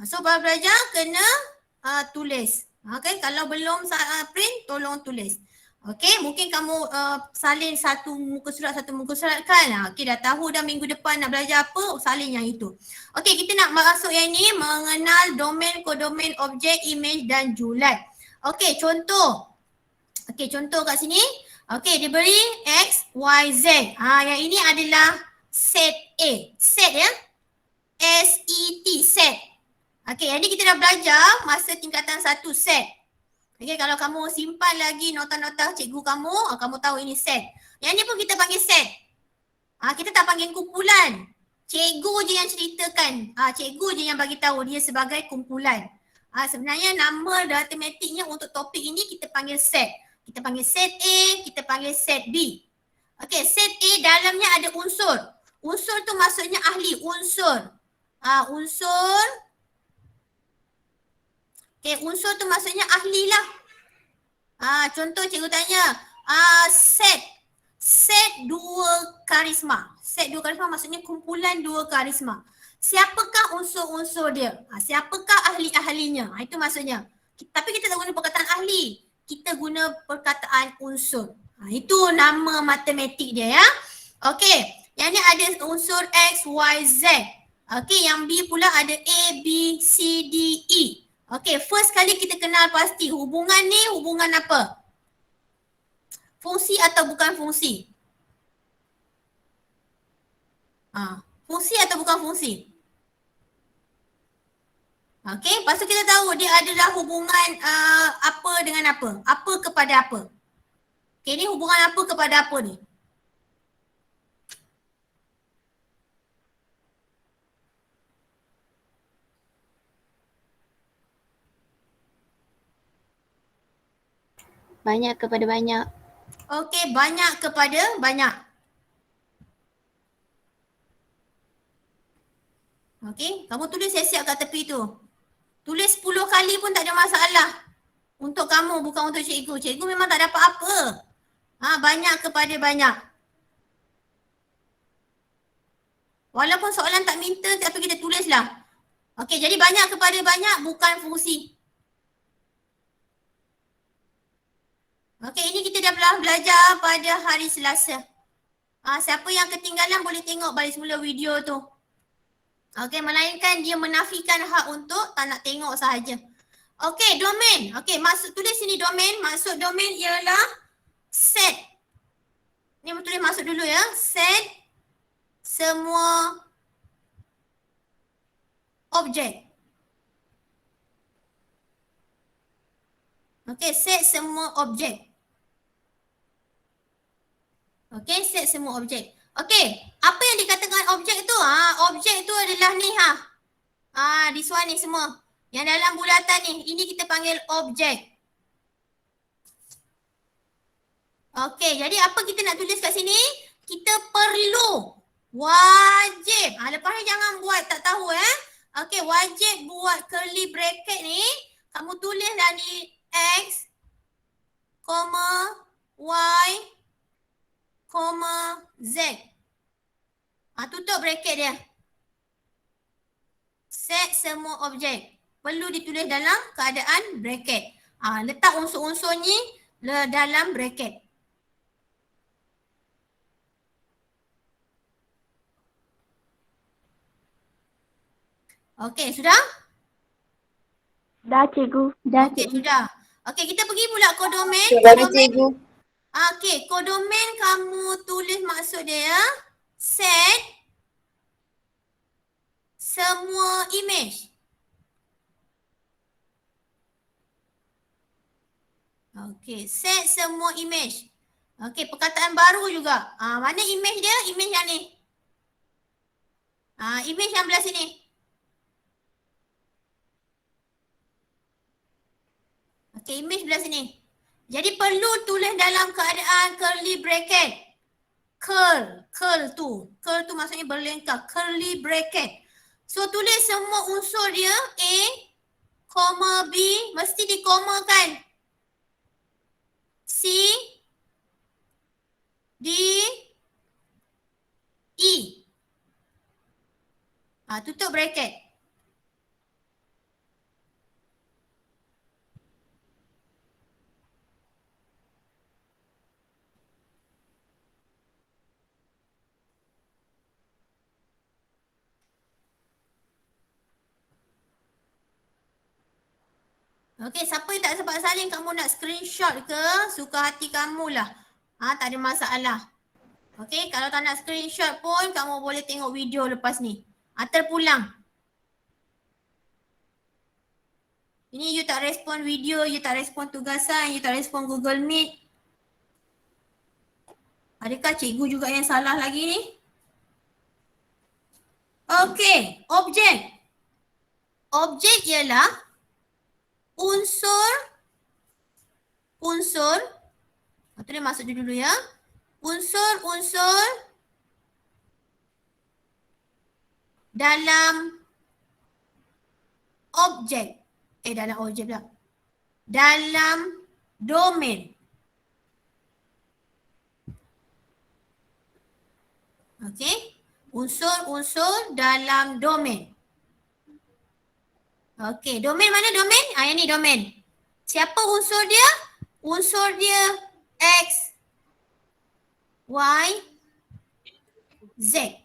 So belajar kena tulis. Okay, kalau belum print tolong tulis. Okay, mungkin kamu salin satu muka surat kan. Okay, dah tahu dah minggu depan nak belajar apa, salin yang itu. Okay, kita nak masuk yang ini, mengenal domain, kodomain, objek, image dan julat. Okay, contoh. Okay, contoh kat sini. Okay, dia beri X, Y, Z. Yang ini adalah set A. Set ya. S-E-T, set. Okay, jadi kita dah belajar masa tingkatan 1 set. Okay, kalau kamu simpan lagi nota-nota cikgu kamu, kamu tahu ini set. Yang ni pun kita panggil set. Kita tak panggil kumpulan. Cikgu je yang ceritakan. Cikgu je yang bagi tahu dia sebagai kumpulan. Sebenarnya nama matematiknya untuk topik ini kita panggil set. Kita panggil set A, kita panggil set B. Okay, set A dalamnya ada unsur. Unsur tu maksudnya ahli, unsur. Unsur. Okay, unsur tu maksudnya ahli lah. Contoh cikgu tanya, set dua karisma. Set dua karisma maksudnya kumpulan dua karisma. Siapakah unsur-unsur dia? Siapakah ahli-ahlinya? Itu maksudnya. Tapi kita tak guna perkataan ahli. Kita guna perkataan unsur. Itu nama matematik dia ya. Okey, yang ni ada unsur X, Y, Z. Okey, yang B pula ada A, B, C, D, E. Okey, first kali kita kenal pasti hubungan ni hubungan apa? Fungsi atau bukan fungsi? Fungsi atau bukan fungsi? Okey, lepas tu kita tahu dia adalah hubungan apa dengan apa? Apa kepada apa? Okey, ni hubungan apa kepada apa ni? Banyak kepada banyak. Okey, banyak kepada banyak. Okey, kamu tulis siap-siap kat tepi tu. Tulis 10 kali pun tak ada masalah. Untuk kamu, bukan untuk cikgu. Cikgu memang tak dapat apa. Banyak kepada banyak. Walaupun soalan tak minta tapi kita tulislah. Okey, jadi banyak kepada banyak bukan fungsi. Okey, ini kita dah belajar pada hari Selasa. Siapa yang ketinggalan boleh tengok balik semula video tu. Okey, melainkan dia menafikan hak untuk tak nak tengok sahaja. Okey, domain. Okey, maksud tulis sini domain. Maksud domain ialah set. Ni tulis maksud dulu ya. Set semua objek. Okey, set semua objek. Okey, set semua objek. Okey, apa yang dikatakan objek tu? Objek tu adalah ni this one ni semua. Yang dalam bulatan ni, ini kita panggil objek. Okey, jadi apa kita nak tulis kat sini? Kita perlu, wajib. Lepas ni jangan buat tak tahu Okey, wajib buat curly bracket ni. Kamu tulis dah ni X, Y, Z. Tutup bracket dia. Set semua objek. Perlu ditulis dalam keadaan bracket. Letak unsur-unsur ni dalam bracket. Okey, sudah? Dah cikgu. Dah Okey, cikgu. sudah. Okey, kita pergi pula kodomain. Baru cikgu. Okey, kodomain kamu tulis maksud dia set semua image. Okey, set semua image. Okey, perkataan baru juga. Mana image dia? Image yang ni. Image yang belah sini. Okey, image belah sini. Jadi perlu tulis dalam keadaan curly bracket. Curl tu maksudnya berlengkar. Curly bracket. So tulis semua unsur dia A, B, mesti dikomakan. C, D, E. Tutup bracket. Okey, siapa yang tak sempat salin kamu nak screenshot ke, suka hati kamulah. Tak ada masalah. Okey, kalau tak nak screenshot pun kamu boleh tengok video lepas ni. Terpulang. Ini you tak respon video, you tak respon tugasan, you tak respon Google Meet. Adakah cikgu juga yang salah lagi ni? Okey, objek. Objek ialah unsur. Tu dia masuk dulu ya. Unsur-unsur dalam objek. Dalam objek pula. Dalam domain. Okey. Unsur-unsur dalam domain. Okey, domain mana domain? Yang ni domain. Siapa unsur dia? Unsur dia X, Y, Z.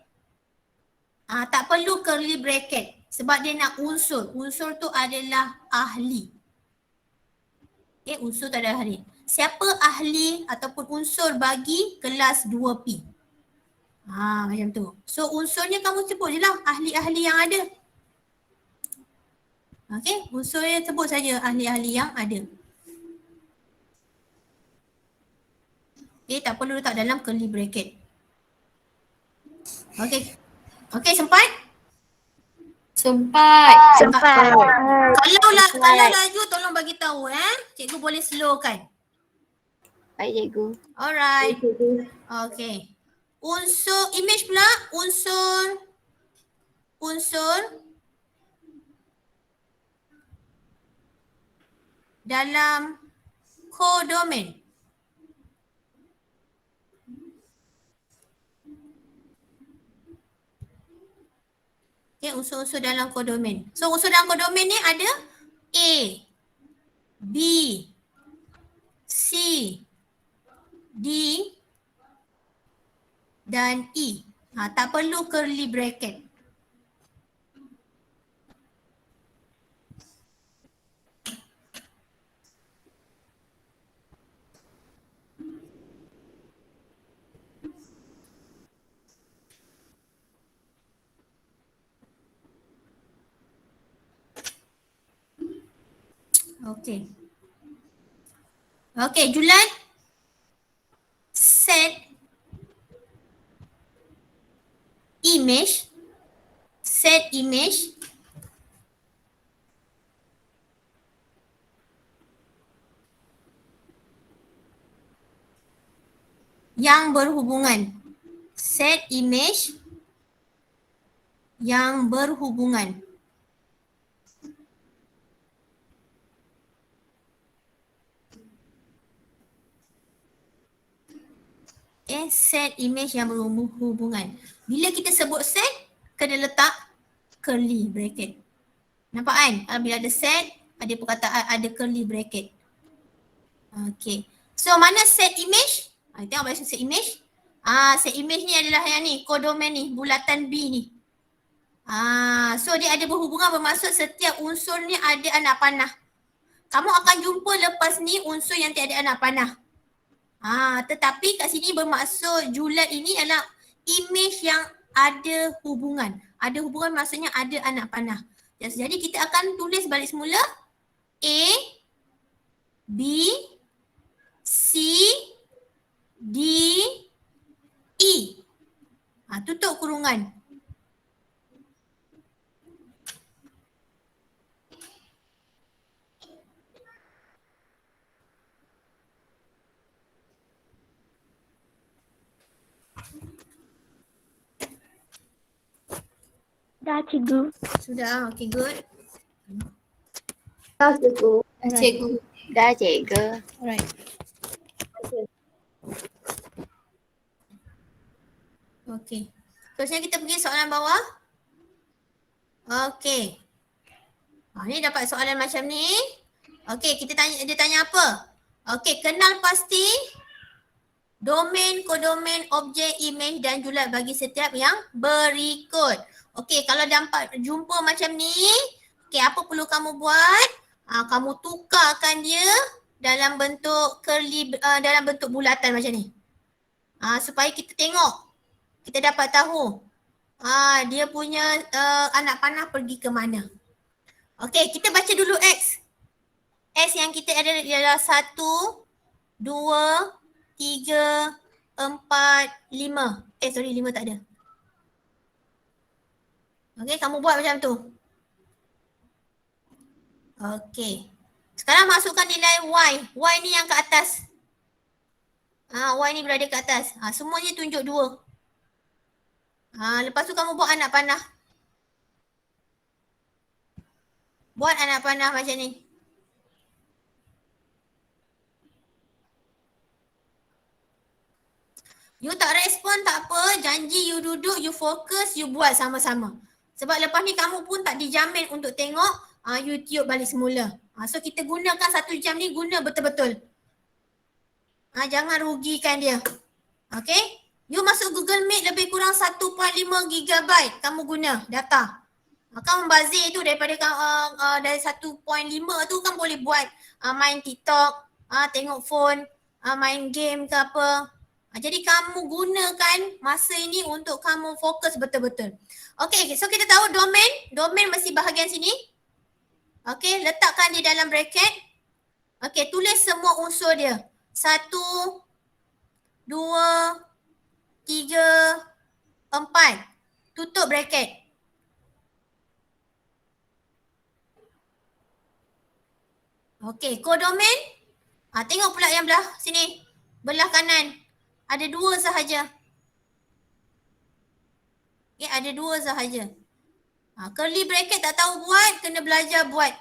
Tak perlu curly bracket sebab dia nak unsur. Unsur tu adalah ahli. Okay, unsur tu adalah ahli. Siapa ahli ataupun unsur bagi kelas 2P? Macam tu. So unsurnya kamu sebut je lah ahli-ahli yang ada. Okay, unsurnya sebut saja ahli-ahli yang ada. Okay, tak perlu letak dalam curly bracket. Okay. Okay, sempat? Sempat. Kalau laju tolong bagi tahu Cikgu boleh slowkan. Baik cikgu. Alright. Okay. Unsur image pula, unsur dalam kodomain. Okay, unsur-unsur dalam kodomain. So unsur dalam kodomain ni ada A, B, C, D dan E. Tak perlu curly bracket. Okay. Okay, Julan. Set image yang berhubungan. Set image yang berhubungan. Set image yang berhubungan. Bila kita sebut set, kena letak curly bracket. Nampak kan? Bila ada set, ada perkataan, ada curly bracket. Okay. So mana set image? Tengok balik set image. Set image ni adalah yang ni, kodomain ni, bulatan B ni. So dia ada berhubungan, bermaksud setiap unsur ni ada anak panah. Kamu akan jumpa lepas ni unsur yang tiada anak panah. Tetapi kat sini bermaksud Julat ini adalah image yang ada hubungan. Ada hubungan maksudnya ada anak panah. Jadi kita akan tulis balik semula A, B, C, D, E. Tutup kurungan. Dah cikgu. Sudah, okay, good. Dah cikgu. Dah cikgu. Alright. Okay. Terusnya kita pergi soalan bawah. Okay. Ni dapat soalan macam ni. Okay, dia tanya apa? Okay, kenal pasti domain, kodomain, objek, image dan julat bagi setiap yang berikut. Okay, kalau dapat jumpa macam ni, okay, apa perlu kamu buat? Kamu tukarkan dia dalam bentuk curly, dalam bentuk bulatan macam ni. Supaya kita tengok. Kita dapat tahu dia punya anak panah pergi ke mana. Okey, kita baca dulu X. X yang kita ada ialah 1, 2, 3, 4, 5. Sorry, 5 tak ada. Okey, kamu buat macam tu. Okey. Sekarang masukkan nilai Y. Y ni yang ke atas. Y ni berada ke atas. Semuanya tunjuk 2. Lepas tu kamu buat anak panah. Buat anak panah macam ni. You tak respon tak apa, janji you duduk, you fokus, you buat sama-sama. Sebab lepas ni kamu pun tak dijamin untuk tengok YouTube balik semula. So kita gunakan 1 jam ni, guna betul-betul. Jangan rugikan dia. Okay? You masuk Google Meet lebih kurang 1.5 GB kamu guna data. Kamu bazir tu daripada dari 1.5 tu kan boleh buat main TikTok, tengok phone, main game ke apa. Jadi kamu gunakan masa ini untuk kamu fokus betul-betul. Okay, so kita tahu domain. Domain mesti bahagian sini. Okay, letakkan di dalam bracket. Okay, tulis semua unsur dia. 1, 2, 3, 4. Tutup bracket. Okay, kodomain. Tengok pula yang belah sini. Belah kanan. Ada 2 sahaja. Okay, ada 2 sahaja. Curly bracket tak tahu buat, kena belajar buat.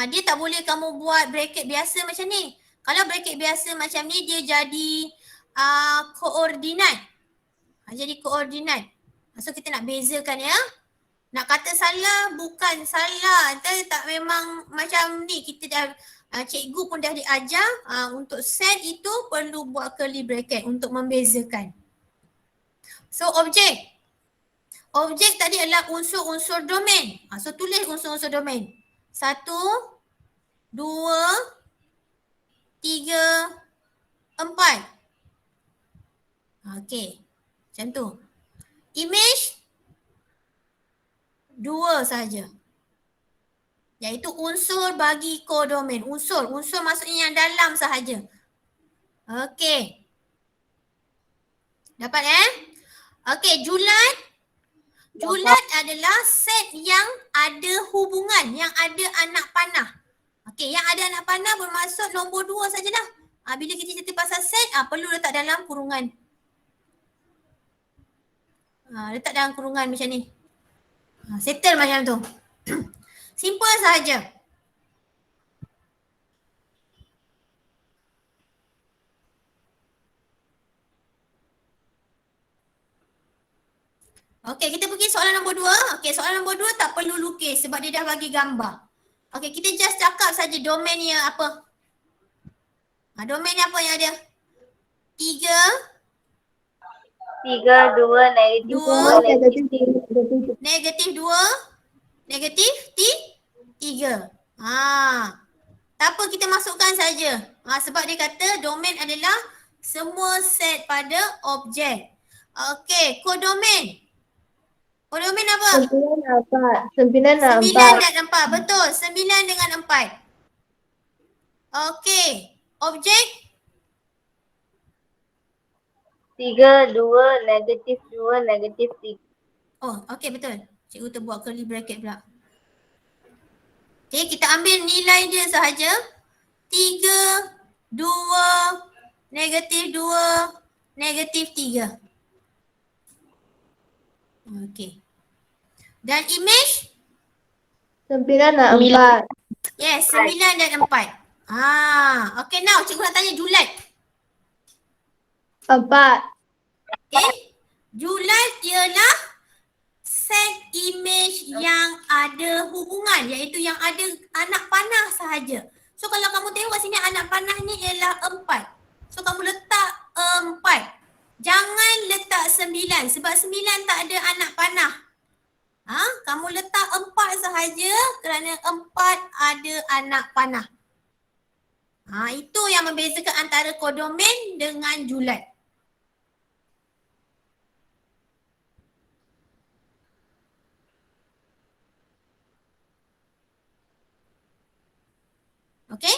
Dia tak boleh kamu buat bracket biasa macam ni. Kalau bracket biasa macam ni, dia jadi koordinat. Jadi koordinat. So kita nak bezakan ya. Nak kata salah, bukan salah. Tak memang macam ni. Kita dah, cikgu pun dah diajar untuk set itu perlu buat curly bracket untuk membezakan. So objek. Objek tadi adalah unsur-unsur domain. So tulis unsur-unsur domain. 1, 2, 3, 4. Okey. Macam tu. Image 2 saja. Iaitu unsur bagi kodomain. Unsur maksudnya yang dalam sahaja. Okey. Dapat Okey, julat. Julat adalah set yang ada hubungan, yang ada anak panah. Okey, yang ada anak panah bermaksud nombor 2 saja dah. Bila kita cerita pasal set, perlu letak dalam kurungan. Letak dalam kurungan macam ni. Settle macam tu. Simple sahaja. Okey, kita pergi soalan nombor 2. Okey, soalan nombor 2 tak perlu lukis sebab dia dah bagi gambar. Okey, kita just cakap saja domainnya apa. Domain apa yang ada? 3, 2, negatif 2, negatif 3. Tak apa, kita masukkan saja. Sebab dia kata domain adalah semua set pada objek. Okey, kodomain. Kodomain apa? 9 dan 4. 9 dan 4. Betul. 9 dengan 4. Okey. Objek? 3, 2, negatif 2, negatif 3. Okey betul. Cikgu terbuat curly bracket pula. Okey, kita ambil nilai dia sahaja. 3, 2, negatif 2, negatif 3. Okey. Dan image? 9 dan 4. Yes, 9 dan 4. Okey, now cikgu nak tanya julat. 4. Okey. Julat ialah set image yang ada hubungan, iaitu yang ada anak panah sahaja. So kalau kamu tengok kat sini anak panah ni ialah 4. So kamu letak 4. Jangan letak 9 sebab 9 tak ada anak panah. Kamu letak 4 sahaja kerana 4 ada anak panah. Itu yang membezakan antara kodomen dengan julat. Okey?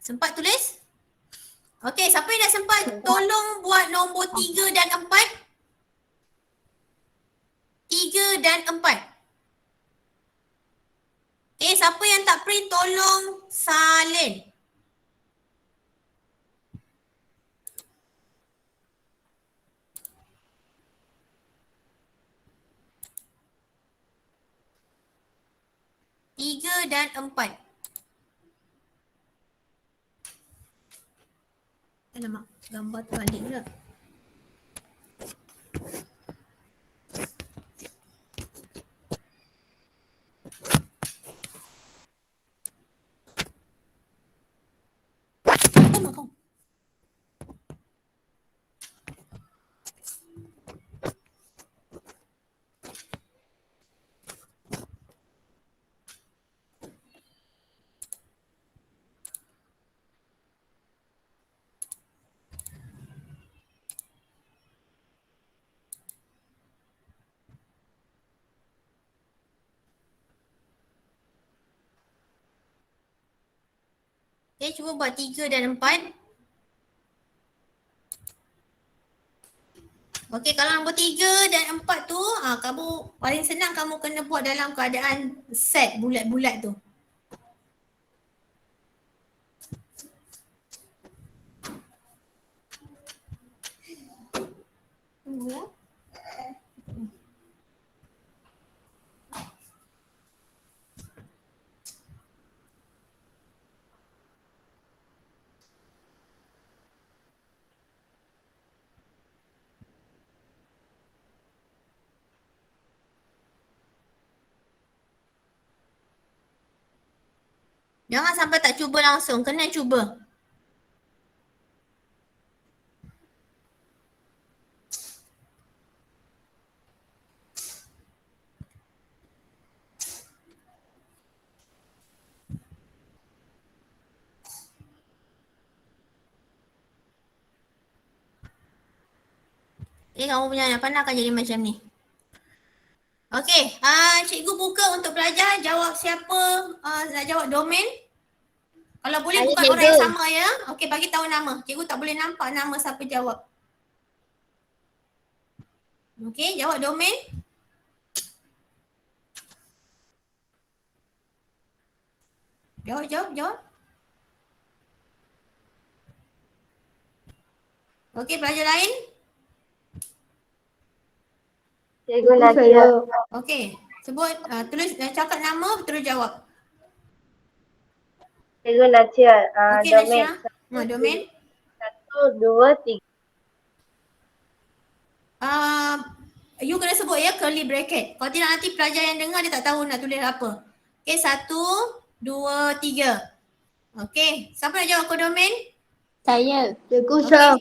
Sempat tulis? Okey, siapa yang dah sempat tolong buat nombor 3 dan 4? 3 dan 4. Siapa yang tak print tolong salin. Tiga dan 4. Alamak, gambar terbalik pula. Kau. Cuba buat 3 dan 4. Kalau nombor 3 dan 4 tu, kamu paling senang kamu kena buat dalam keadaan set bulat-bulat tu. Tunggu ya. Jangan sampai tak cuba langsung, kena cuba. Kamu punya anak panah akan jadi macam ni. Okey, cikgu buka untuk belajar. Jawab siapa nak jawab domain. Kalau boleh bukan orang yang sama ya. Okey, bagi tahu nama. Cikgu tak boleh nampak nama siapa jawab. Okey, jawab domain. Jawab. Okey, belajar lain. Cikgu Nadia. Okey, sebut, tulis, cakap nama, terus jawab. Cikgu Nadia. Okey, Domain. Domain. 1, 2, 3. You kena sebut ya, curly bracket. Kalau tidak nanti pelajar yang dengar dia tak tahu nak tulis apa. Okey, 1, 2, 3. Okey, siapa nak jawab kodomen? Saya. Cikgu Syah.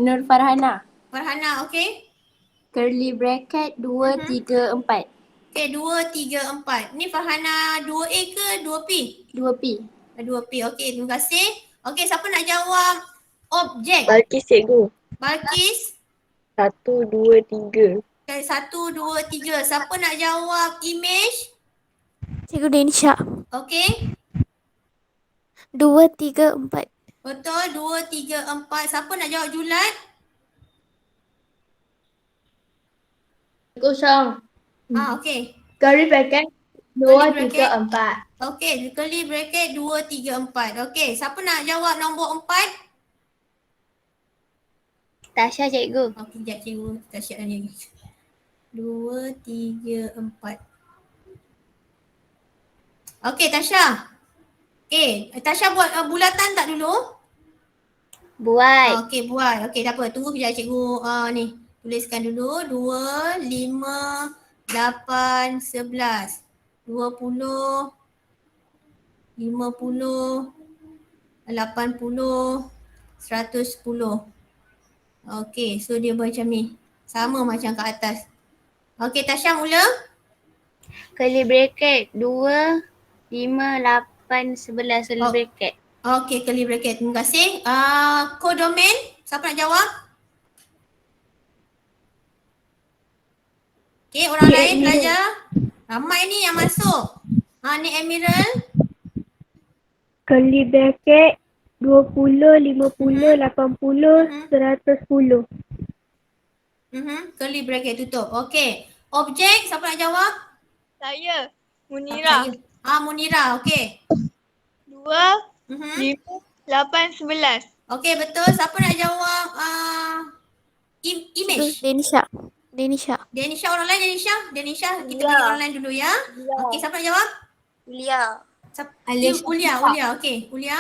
Nur Farhana. Farhana, okey. Curly bracket 2, 3, 4. Okey, 2, 3, 4. Ni Farhana 2A ke 2P? 2P. 2P, okey, terima kasih. Okey, siapa nak jawab objek? Balkis cikgu. Balkis? 1, 2, 3. Okay, 1, 2, 3. Siapa nak jawab image? Cikgu Denisha. Okey. 2, 3, 4. Betul, 2, 3, 4. Siapa nak jawab julat? Cikgu Syah. Okey. Curly bracket. 2, 3, 4. Okey, curly bracket 2, 3, 4. Okey, siapa nak jawab nombor 4? Tasha cikgu. Okey, sekejap cikgu. Kita siapkan lagi. 2, 3, 4. Okey, Tasha. Okey, Tasha buat bulatan tak dulu? Buat. Okey, buat. Okey, tak apa. Tunggu kejap cikgu ni. Tuliskan dulu. 2, 5, 8, 11, 20, 50, 80, 110. Okey, so dia macam ni. Sama macam kat atas. Okey, Tasha mula. Curly bracket 2, 5, 8, 11 curly Oh. bracket. Okey, curly bracket. Terima kasih. Codomain, siapa nak jawab? Okey, orang Cik lain Emiral. pelajar. Ramai ni yang masuk. Ni Emerald. Curly bracket 20, 50, 80, Mhm. 110. Curly bracket tutup. Okey. Objek, siapa nak jawab? Saya, Munira. Munira, okey. 2, Mhm. 5, 8, 11. Okey, betul. Siapa nak jawab image? Denisha. Denisha. Denisha, orang lain Denisha. Kita bagi orang lain dulu ya. Okey, siapa nak jawab? Ulia. Alia Ulia, okey. Ulia.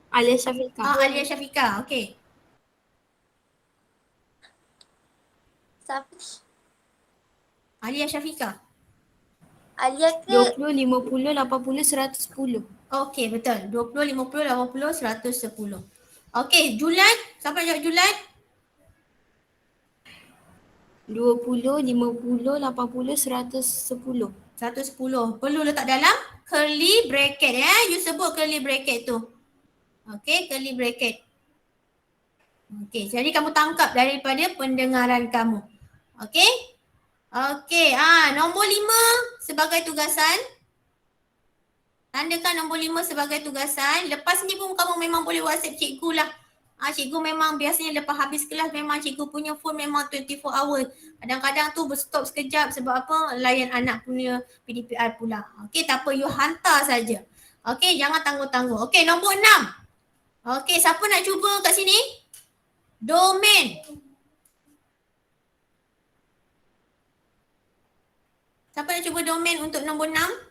Alia Syafiqah. Alia Syafiqah, okey. Siapa? Alia Syafiqah. Alia ke? 20, 50, 80, 110. Okey, betul. 20, 50, 80, 110. Okey, Julan. Siapa nak jawab Julan? 20, 50, 80, 110. 110. Perlu letak dalam curly bracket ya. You sebut curly bracket tu. Okey, curly bracket. Okey, jadi kamu tangkap daripada pendengaran kamu. Okey? Okey, nombor 5 sebagai tugasan. Tandakan nombor 5 sebagai tugasan. Lepas ni pun kamu memang boleh WhatsApp cikgu lah. Cikgu memang biasanya lepas habis kelas memang cikgu punya phone memang 24 hour. Kadang-kadang tu berstop sekejap sebab apa? Layan anak punya PDPR pula. Okey, tak apa, you hantar saja. Okey, jangan tangguh-tangguh. Okey, nombor 6. Okey, siapa nak cuba kat sini? Domain. Siapa nak cuba domain untuk nombor 6?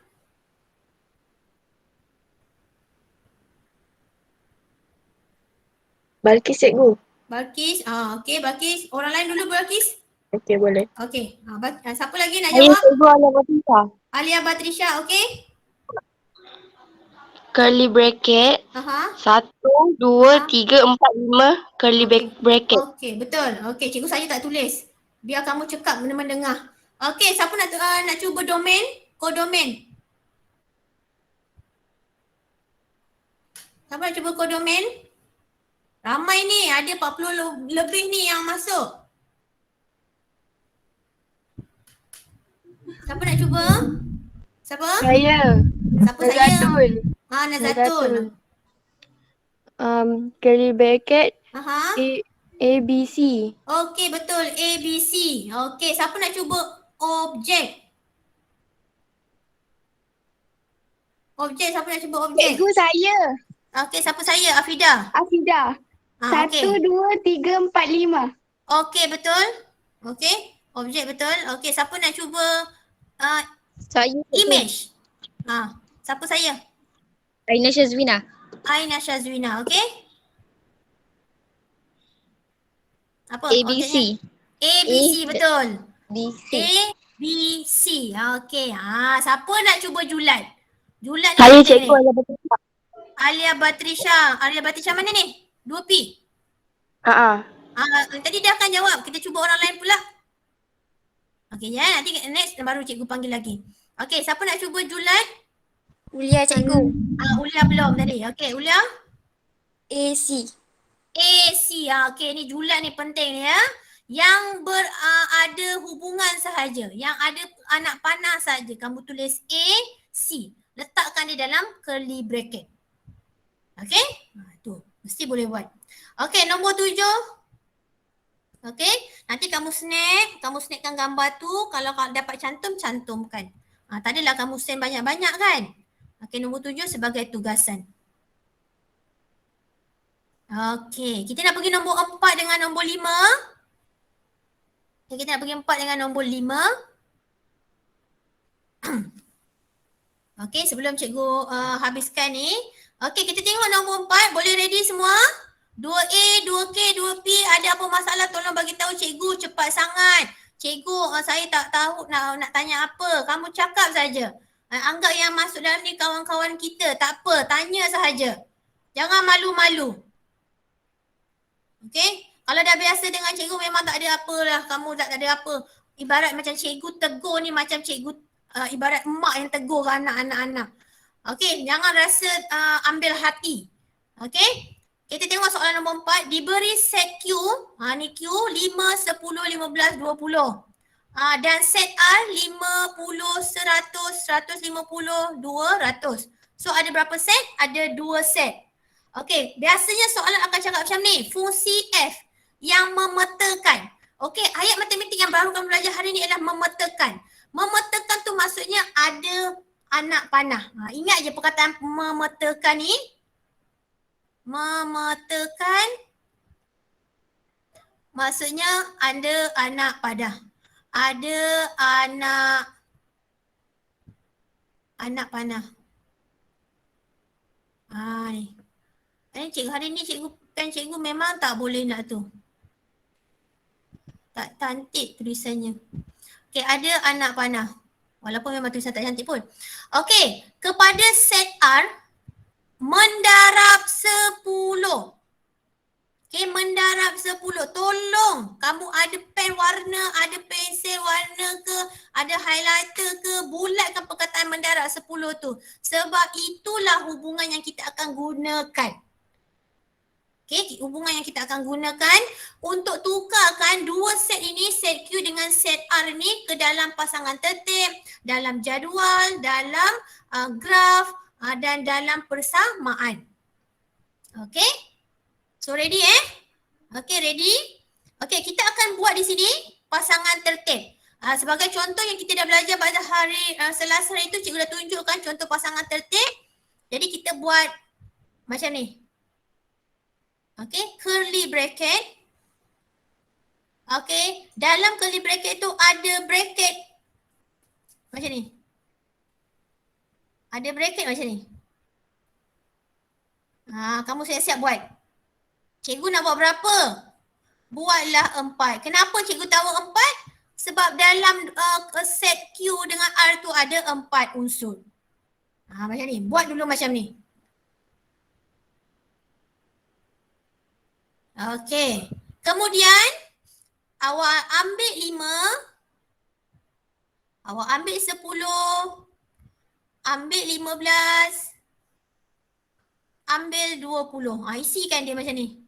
Balkis cikgu. Balkis. Okey, Balkis. Orang lain dulu Balkis. Okey, boleh. Okey. Siapa lagi nak Saya jawab? cikgu Alia Batisa. Alia Batrisha, okey? Curly bracket Aha. 1, 2, 3, 4, 5 curly bracket. Okey, betul. Okey, cikgu saya tak tulis. Biar kamu cekap mendengar. Okey, siapa nak cuba domain? Kodomain. Siapa nak cuba kodomain? Ramai ni, ada 40 lebih ni yang masuk. Siapa nak cuba? Siapa? Saya. Siapa saya? Nazatul. Nazatul. Curly bracket Aha. ABC. Okey, betul. ABC. Okey, siapa nak cuba objek? Objek, siapa nak cuba objek? Cikgu saya, Okey, siapa saya? Afida. Afidah. 1, Okey. 2, 3, 4, 5. Okey, betul. Okey, objek betul. Okey, siapa nak cuba Saya. image? Siapa saya? Aina Syazwina. Aina Syazwina, okey? Apa? ABC. ABC, betul. DC. ABC. Okey. Siapa nak cuba Julat? Julat ni Saya penting cikgu ni. Alia Batisa. Alia Batrisha. Alia Batrisha mana ni? 2P. Tadi dah akan jawab. Kita cuba orang lain pula. Okey ya, nanti next baru cikgu panggil lagi. Okey, siapa nak cuba Julat? Ulia cikgu. Ulia belum tadi. Okey, Ulia. AC. AC. Okey, ni Julat ni penting ni ya. Yang ada hubungan sahaja. Yang ada anak panah sahaja. Kamu tulis A, C. Letakkan dia dalam curly bracket. Okey? Tu. Mesti boleh buat. Okey, nombor 7. Okey? Nanti kamu snakekan gambar tu. Kalau dapat cantumkan. Tak adalah kamu send banyak-banyak kan? Okey, nombor 7 sebagai tugasan. Okey, kita nak pergi nombor 4 dengan nombor 5. Okay, kita nak pergi 4 dengan nombor 5. Okey, sebelum cikgu habiskan ni. Okey, kita tengok nombor 4. Boleh ready semua? 2A, 2K, 2P. Ada apa masalah tolong bagi tahu cikgu cepat sangat. Cikgu, saya tak tahu nak tanya apa. Kamu cakap saja. Anggap yang masuk dalam ni kawan-kawan kita. Tak apa, tanya sahaja. Jangan malu-malu. Okey? Kalau dah biasa dengan cikgu memang tak ada apalah. Kamu tak ada apa. Ibarat macam cikgu tegur ni macam cikgu ibarat emak yang tegur anak-anak. Okey, jangan rasa ambil hati. Okey. Kita tengok soalan nombor 4. Diberi set Q, ni Q 5, 10, 15, 20. Dan set R 50, 100, 150, 200. So ada berapa set? Ada 2 set. Okey, biasanya soalan akan cakap macam ni. Fungsi F yang memetakan. Okey, ayat matematik yang baru kamu belajar hari ni adalah memetakan. Memetakan tu maksudnya ada anak panah. Ingat je perkataan memetakan ni. Memetakan maksudnya ada anak panah. Ada anak panah. Ni. Cikgu hari ni cikgu memang tak boleh nak tu. Tak cantik tulisannya. Okey, ada anak panah. Walaupun memang tulisan tak cantik pun. Okey, kepada set R mendarab 10. Okey, mendarab 10. Tolong kamu ada pen warna, ada pensel warna ke, ada highlighter ke, bulatkan perkataan mendarab 10 tu. Sebab itulah hubungan yang kita akan gunakan. Okey, hubungan yang kita akan gunakan untuk tukarkan dua set ini, set Q dengan set R ni ke dalam pasangan tertib, dalam jadual, dalam graf dan dalam persamaan. Okey? So ready Okey, ready? Okey, kita akan buat di sini pasangan tertib. Sebagai contoh yang kita dah belajar pada hari Selasa hari itu, cikgu dah tunjukkan contoh pasangan tertib. Jadi kita buat macam ni. Okey, curly bracket. Okey, dalam curly bracket tu ada bracket macam ni. Ada bracket macam ni. Kamu siap-siap buat. Cikgu nak buat berapa? Buatlah 4. Kenapa cikgu tahu 4? Sebab dalam set Q dengan R tu ada 4 unsur. Macam ni. Buat dulu macam ni. Okey. Kemudian awak ambil 5. Awak ambil 10. Ambil 15. Ambil 20. Isikan dia macam ni.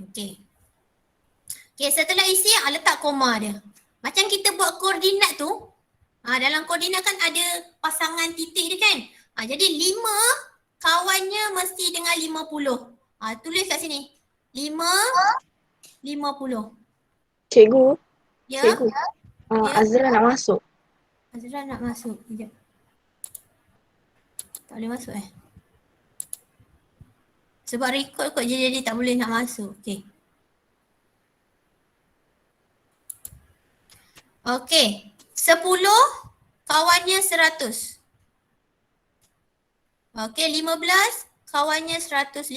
Okey. Okey, setelah isi letak koma dia. Macam kita buat koordinat tu. Dalam koordinat kan ada pasangan titik dia kan. Jadi 5 kawannya mesti dengan 50. Tulis kat sini. 5, 50. Cikgu. Ya? Cikgu. Azra nak masuk. Azra nak masuk. Sekejap. Tak boleh masuk Sebab record kot jadi tak boleh nak masuk. Okey. Okey. 10 kawannya 100. Okey, 15 kawannya 150.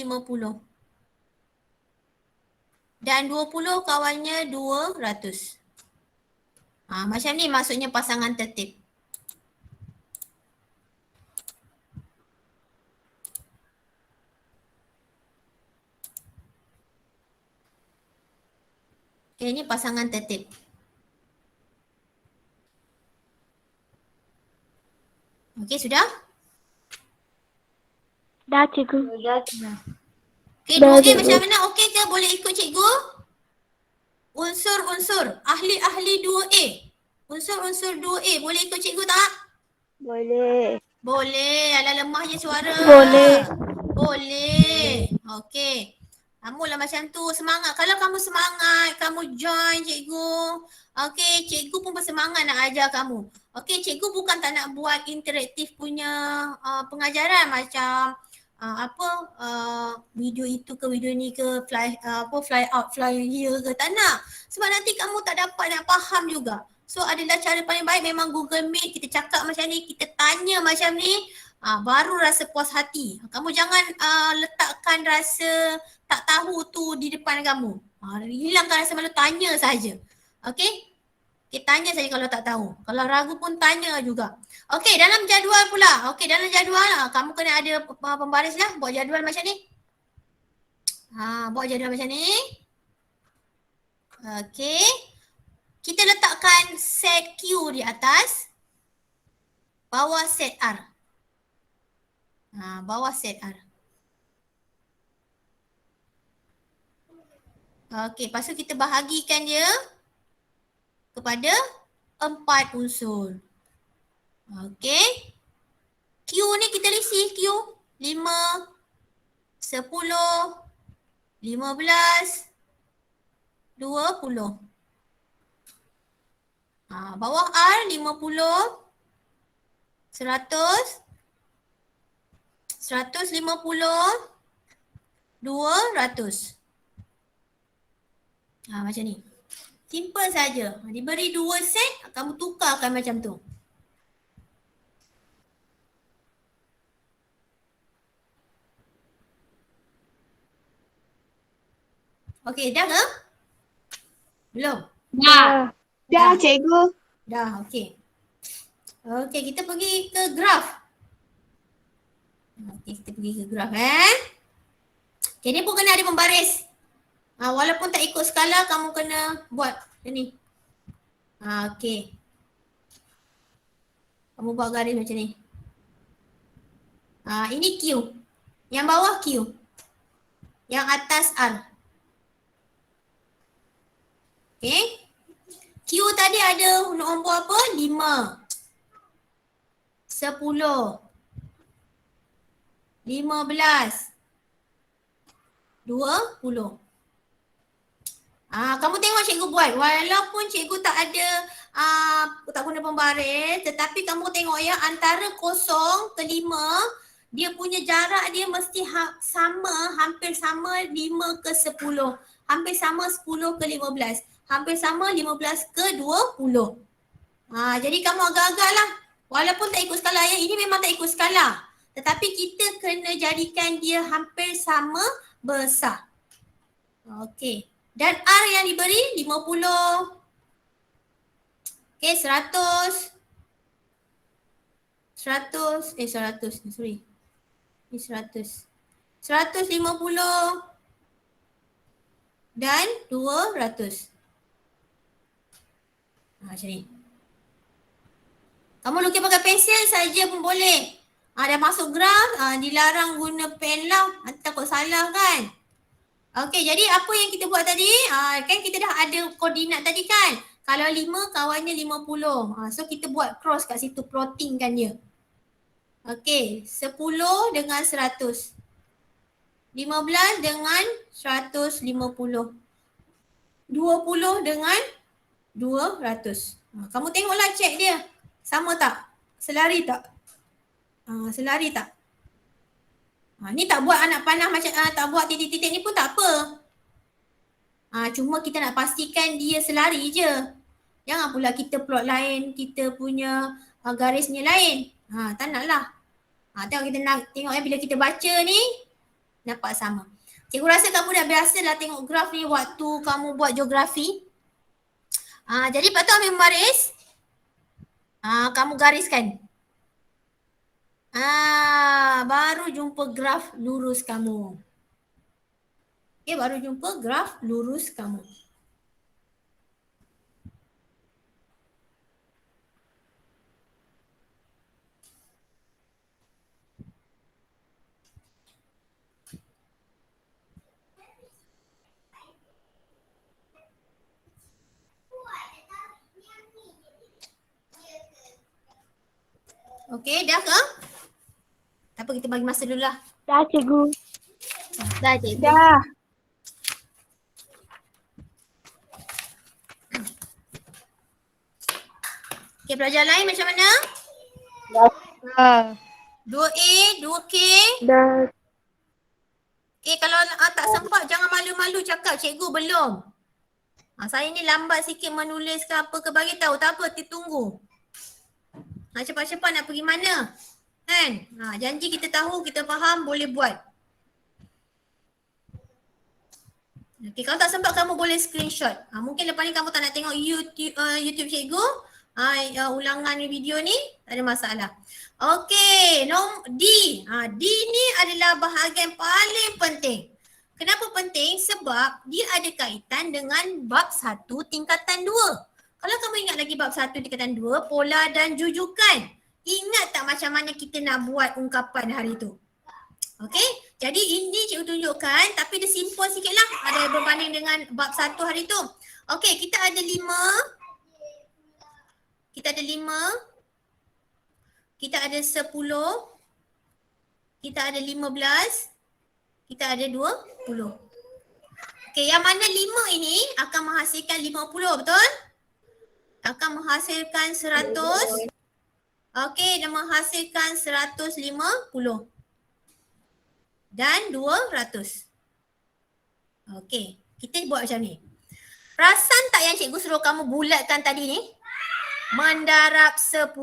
Dan 20 kawannya 200. Macam ni maksudnya pasangan tertib. Okay, ini pasangan tertib. Okey, sudah? Dah cikgu. Okey, 2A macam mana? Okey ke? Boleh ikut cikgu? Unsur-unsur. Ahli-ahli 2A. Unsur-unsur 2A. Boleh ikut cikgu tak? Boleh. Boleh. Alah lemahnya suara. Boleh. Boleh. Okey. Kamulah macam tu. Semangat. Kalau kamu semangat, kamu join cikgu. Okey, cikgu pun bersemangat nak ajar kamu. Okey, cikgu bukan tak nak buat interaktif punya pengajaran macam video itu ke video ni ke fly out fly here ke, tak nak. Sebab nanti kamu tak dapat nak faham juga. So adalah cara paling baik memang Google Meet, kita cakap macam ni, kita tanya macam ni, baru rasa puas hati. Kamu jangan letakkan rasa tak tahu tu di depan kamu. Hilangkan rasa malu, tanya saja. Okey? Kita tanya saja kalau tak tahu. Kalau ragu pun tanya juga. Okey, dalam jadual pula. Okey, dalam jadual kamu kena ada pembaris lah. Buat jadual macam ni. Buat jadual macam ni. Okey. Kita letakkan set Q di atas. Bawah set R. Bawah set R. Okey, lepas tu kita bahagikan dia kepada 4 unsur. Okey. Q ni kita risih Q. 5, 10, 15, 20. Bawah R 50, 100, 150, 200. Macam ni. Simple saja. Diberi 2 set, kamu tukarkan macam tu. Okey, dah ke? Belum? Dah. Dah cikgu. Dah, okey. Okey, kita pergi ke graf. Okey, kita pergi ke graf Okey, ni pun kena ada pembaris. Walaupun tak ikut skala, kamu kena buat macam ni. Okey. Kamu buat garis macam ni. Ini Q. Yang bawah Q. Yang atas R. Okay. Q tadi ada nombor apa? 5. 10. 15. 20. Kamu tengok cikgu buat. Walaupun cikgu tak ada tak guna pembaris, tetapi kamu tengok ya, antara 0 ke 5, dia punya jarak dia mesti sama, hampir sama 5 ke 10. Hampir sama 10 ke 15. Hampir sama 15 ke 20. Jadi kamu agak-agak lah. Walaupun tak ikut skala ya, ini memang tak ikut skala. Tetapi kita kena jadikan dia hampir sama besar. Okey. Dan R yang diberi 50. Okey, 100. 100. Sorry. Ini 100. 150. Dan 200. Macam ni. Kamu lukis pakai pensel saja pun boleh. Dah masuk graf, dilarang guna pen lah. Nanti takut salah kan. Okey, jadi apa yang kita buat tadi? Kan kita dah ada koordinat tadi kan. Kalau 5, kawannya 50. So kita buat cross kat situ, plottingkan dia. Okey, 10 dengan 100. 15 dengan 150. 20 dengan 200. Kamu tengoklah, cek dia. Sama tak? Selari tak? Selari tak? Ni tak buat anak panah macam tak buat titik-titik ni pun tak apa. Cuma kita nak pastikan dia selari je. Jangan pula kita plot lain, kita punya garisnya lain. Tak nak lah. Tengok kita nak tengok bila kita baca ni nampak sama. Cikgu rasa kamu dah biasa lah tengok graf ni waktu kamu buat geografi. Jadi lepas tu ambil baris. Kamu gariskan. Baru jumpa graf lurus kamu. Okay, baru jumpa graf lurus kamu. Okey, dah ke? Tak apa, kita bagi masa dulu lah. Dah cikgu. Dah cikgu. Dah. Okey, pelajar lain macam mana? Dah. 2A, 2K. Dah. Kalau tak sempat jangan malu-malu cakap cikgu belum. Saya ni lambat sikit menulis ke apa ke, bagi tahu. Tak apa, kita tunggu. Cepat-cepat nak pergi mana? Kan? Janji kita tahu, kita faham, boleh buat. Okey, kalau tak sempat kamu boleh screenshot. Mungkin lepas ni kamu tak nak tengok YouTube cikgu. Ulangan video ni, tak ada masalah. Okey, D. D ni adalah bahagian paling penting. Kenapa penting? Sebab dia ada kaitan dengan bab 1 tingkatan 2. Kalau kamu ingat lagi bab 1 tingkatan 2, pola dan jujukan. Ingat tak macam mana kita nak buat ungkapan hari tu? Okey, jadi ini cikgu tunjukkan tapi dia simple sikit lah. Ada berbanding dengan bab 1 hari tu. Okey, kita ada 5. Kita ada 5. Kita ada 10. Kita ada 15. Kita ada 20. Okey, yang mana 5 ini akan menghasilkan 50, betul? Akan menghasilkan 100. Okey, dan menghasilkan 150. Dan 200. Okey, kita buat macam ni. Perasan tak yang cikgu suruh kamu bulatkan tadi ni? Mendarab 10.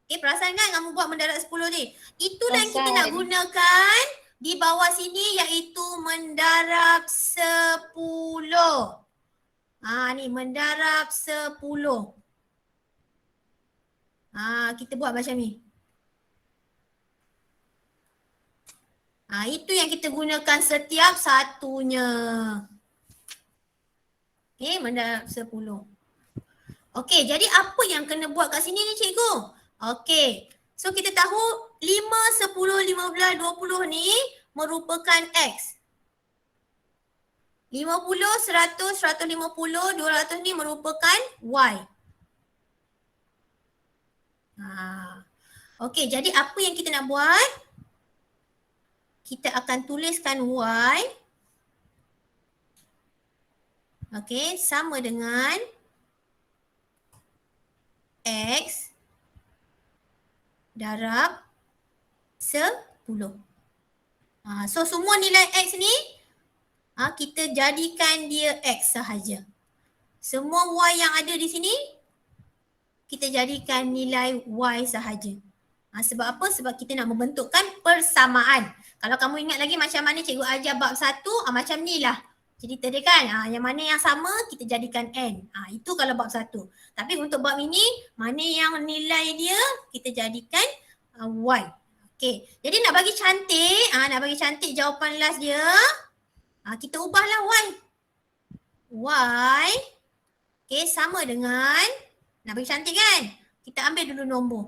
Okey, perasan kan kamu buat mendarab 10 ni? Itulah yang kita nak gunakan di bawah sini iaitu mendarab 10. Ni mendarab 10. Kita buat macam ni. Itu yang kita gunakan setiap satunya. Okey, mendarab 10. Okey, jadi apa yang kena buat kat sini ni cikgu? Okey, so kita tahu 5, 10, 15, 20 ni merupakan X. 50, 100, 150, 200 ni merupakan Y. Okey, jadi apa yang kita nak buat? Kita akan tuliskan Y. Okey, sama dengan X darab 10. So semua nilai X ni kita jadikan dia X sahaja. Semua Y yang ada di sini kita jadikan nilai Y sahaja. Sebab apa? Sebab kita nak membentukkan persamaan. Kalau kamu ingat lagi macam mana cikgu ajar bab 1, macam ni lah cerita dia kan. Yang mana yang sama kita jadikan N. Itu kalau bab 1. Tapi untuk bab ini, mana yang nilai dia kita jadikan Y. Okey. Jadi nak bagi cantik, jawapan last dia, kita ubahlah Y. Y, okey, sama dengan, nak bagi cantik kan? Kita ambil dulu nombor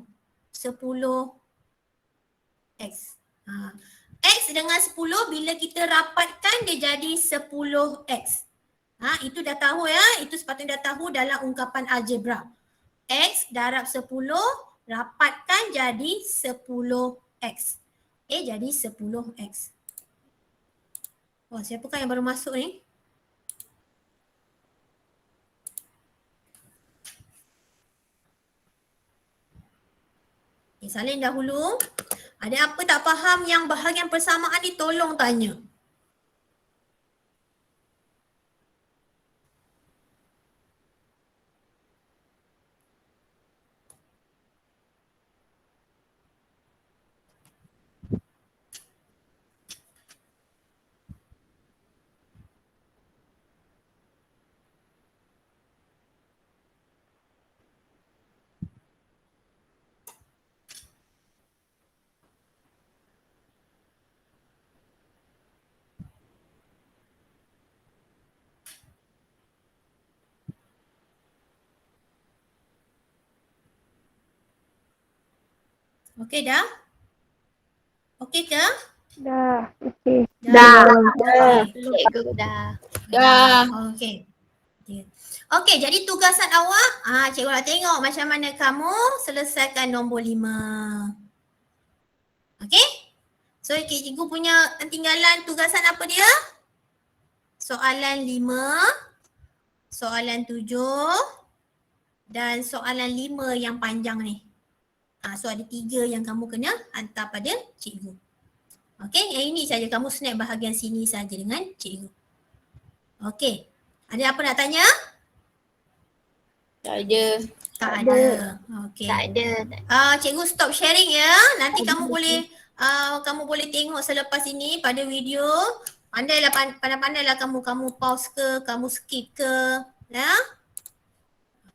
10X. X dengan 10 bila kita rapatkan dia jadi 10X. Itu dah tahu ya, itu sepatutnya dah tahu dalam ungkapan algebra. X darab 10 rapatkan jadi 10X. Jadi 10X. Siapakah yang baru masuk ni? Salin dahulu. Ada apa tak faham yang bahagian persamaan ni tolong tanya. Okey dah? Okey ke? Dah. Okey. Dah. Cikgu dah. Okey. Okey, jadi tugasan awak, cikgu nak tengok macam mana kamu selesaikan nombor 5. Okey? So cikgu punya tinggalan tugasan apa dia? Soalan 5, soalan 7 dan soalan 5 yang panjang ni. So ada 3 yang kamu kena hantar pada cikgu. Okey, yang ini saja kamu snap bahagian sini saja dengan cikgu. Okey. Ada apa nak tanya? Tak ada. Tak ada. Okey. Tak ada. Cikgu stop sharing ya. Nanti kamu boleh tengok selepas ini pada video. Pandai-pandailah kamu pause ke, kamu skip ke, ya.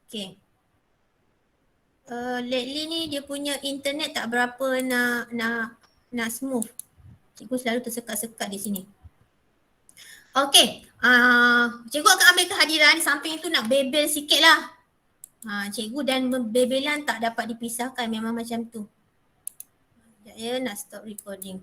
Okey. Lately ni dia punya internet tak berapa nak smooth. Cikgu selalu tersekat-sekat di sini. Okey. Cikgu akan ambil kehadiran. Di samping itu nak bebel sikit lah. Cikgu dan bebelan tak dapat dipisahkan. Memang macam tu. Sekejap ya, nak stop recording.